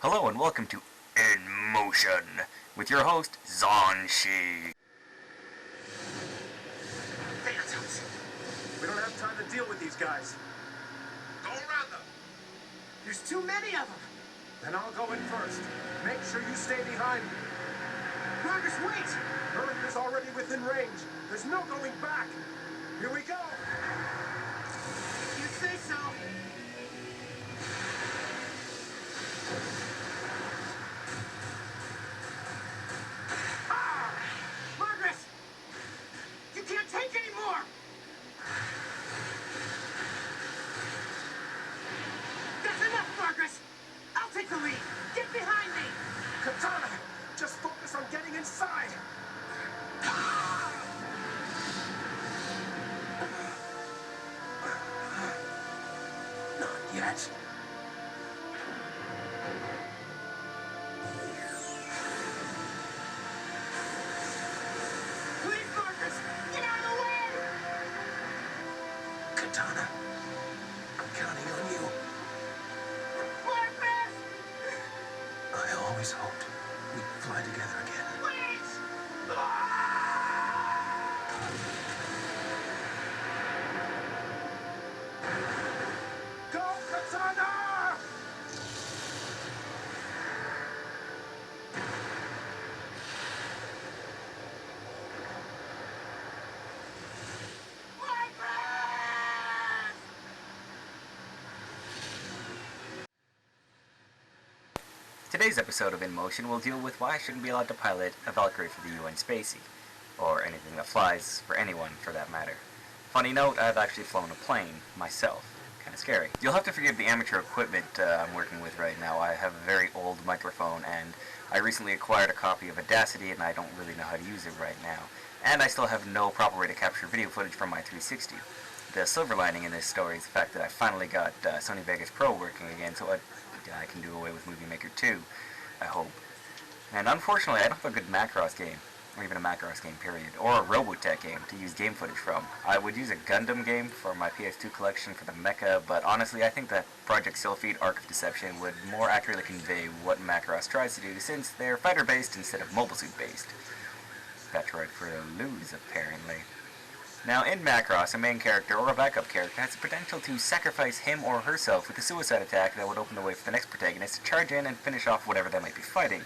Hello and welcome to In Motion with your host, Zhan Shi. Phantoms! We don't have time to deal with these guys. Go around them! There's too many of them! Then I'll go in first. Make sure you stay behind me. Marcus, wait! Earth is already within range. There's no going back. Here we go! You say so. Margaret! You can't take any more! That's enough, Margaret! I'll take the lead! Get behind me! Katana! Just focus on getting inside! Not yet. Please, Margaret! Get out of the way! Katana, I'm counting on you. Margaret! I always hoped we'd fly together again. Wait! Go, Katana! Margaret! Today's episode of In Motion will deal with why I shouldn't be allowed to pilot a Valkyrie for the UN Spacey, or anything that flies, for anyone for that matter. Funny note, I've actually flown a plane, myself. Kinda scary. You'll have to forgive the amateur equipment I'm working with right now. I have a very old microphone, and I recently acquired a copy of Audacity, and I don't really know how to use it right now. And I still have no proper way to capture video footage from my 360. The silver lining in this story is the fact that I finally got Sony Vegas Pro working again, so I can do away with Movie Maker 2, I hope. And unfortunately, I don't have a good Macross game, or even a Macross game, period, or a Robotech game to use game footage from. I would use a Gundam game for my PS2 collection for the mecha, but honestly, I think that Project Sylpheed Arc of Deception would more accurately convey what Macross tries to do, since they're fighter-based instead of mobile suit-based. That's right for the lose, apparently. Now, in Macross, a main character or a backup character has the potential to sacrifice him or herself with a suicide attack that would open the way for the next protagonist to charge in and finish off whatever they might be fighting.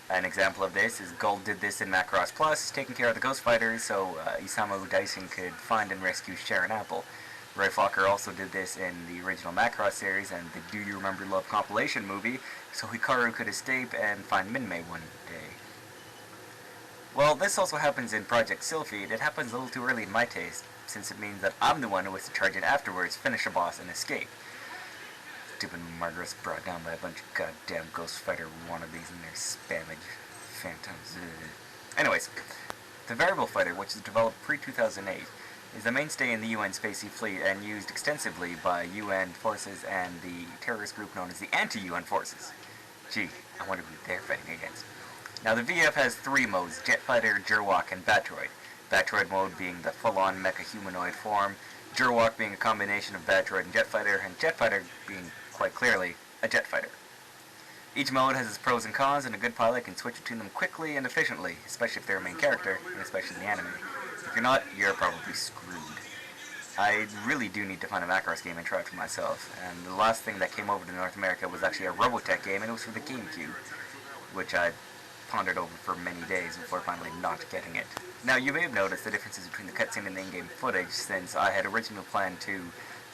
An example of this is Gold did this in Macross Plus, taking care of the Ghost Fighters so Isamu Dyson could find and rescue Sharon Apple. Ray Fokker also did this in the original Macross series and the Do You Remember Love compilation movie, so Hikaru could escape and find Minmay one day. Well, this also happens in Project Sylpheed. It happens a little too early in my taste, since it means that I'm the one who has to charge in afterwards, finish a boss, and escape. Stupid Margaret's brought down by a bunch of goddamn Ghost Fighter wannabes and their spammage phantoms. Anyways, the Variable Fighter, which was developed pre-2008, is the mainstay in the UN Spacey fleet and used extensively by UN forces and the terrorist group known as the Anti-UN Forces. Gee, I wonder who they're fighting against. Now, the VF has three modes: Jet Fighter, Jurwalk, and Batroid. Batroid mode being the full-on mecha-humanoid form, Jurwalk being a combination of Batroid and Jet Fighter, and Jet Fighter being, quite clearly, a jet fighter. Each mode has its pros and cons, and a good pilot can switch between them quickly and efficiently, especially if they're a main character, and especially in the anime. If you're not, you're probably screwed. I really do need to find a Macross game and try it for myself, and the last thing that came over to North America was actually a Robotech game, and it was for the GameCube, which I pondered over for many days before finally not getting it. Now, you may have noticed the differences between the cutscene and the in-game footage, since I had originally planned to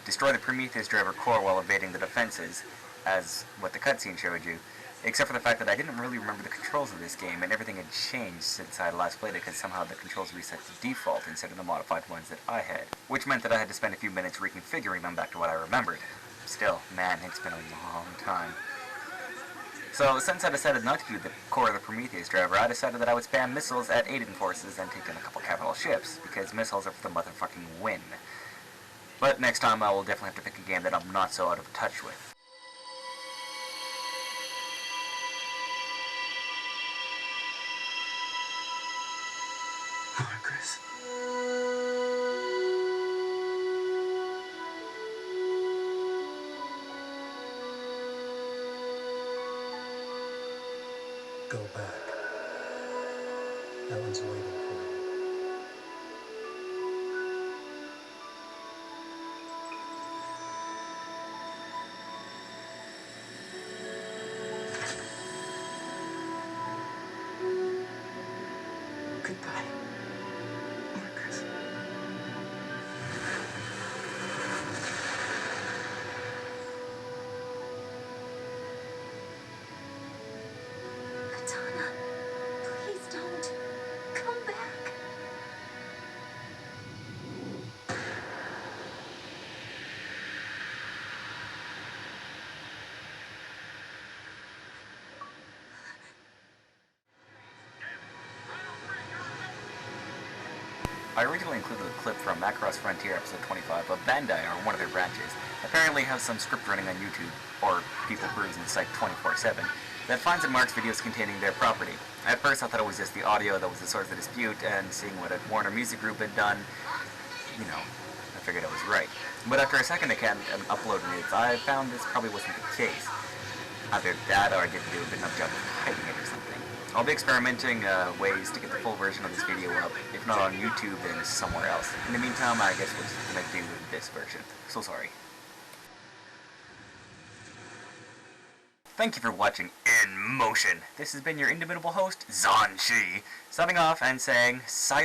destroy the Prometheus driver core while evading the defenses, as what the cutscene showed you, except for the fact that I didn't really remember the controls of this game, and everything had changed since I had last played it, because somehow the controls reset to default instead of the modified ones that I had, which meant that I had to spend a few minutes reconfiguring them back to what I remembered. Still, man, it's been a long time. So, since I decided not to do the core of the Prometheus driver, I decided that I would spam missiles at Aiden forces and take in a couple capital ships, because missiles are for the motherfucking win. But next time I will definitely have to pick a game that I'm not so out of touch with. Marcus. Go back. That one's waiting for you. Goodbye, Marcus. Katana, please don't. Come back. I originally included a clip from Macross Frontier episode 25 of Bandai, or one of their branches, apparently has some script running on YouTube, or people perusing the site 24/7, that finds and marks videos containing their property. At first I thought it was just the audio that was the source of the dispute, and seeing what a Warner Music Group had done, you know, I figured I was right. But after a second attempt at uploading it, I found this probably wasn't the case. Either that or I didn't do a good enough job of hiding it or something. I'll be experimenting ways to get the full version of this video up, if not on YouTube, then somewhere else. In the meantime, I guess we're just gonna do this version. So sorry. Thank you for watching In Motion. This has been your indomitable host, Zhan Shi, signing off and saying sayonara.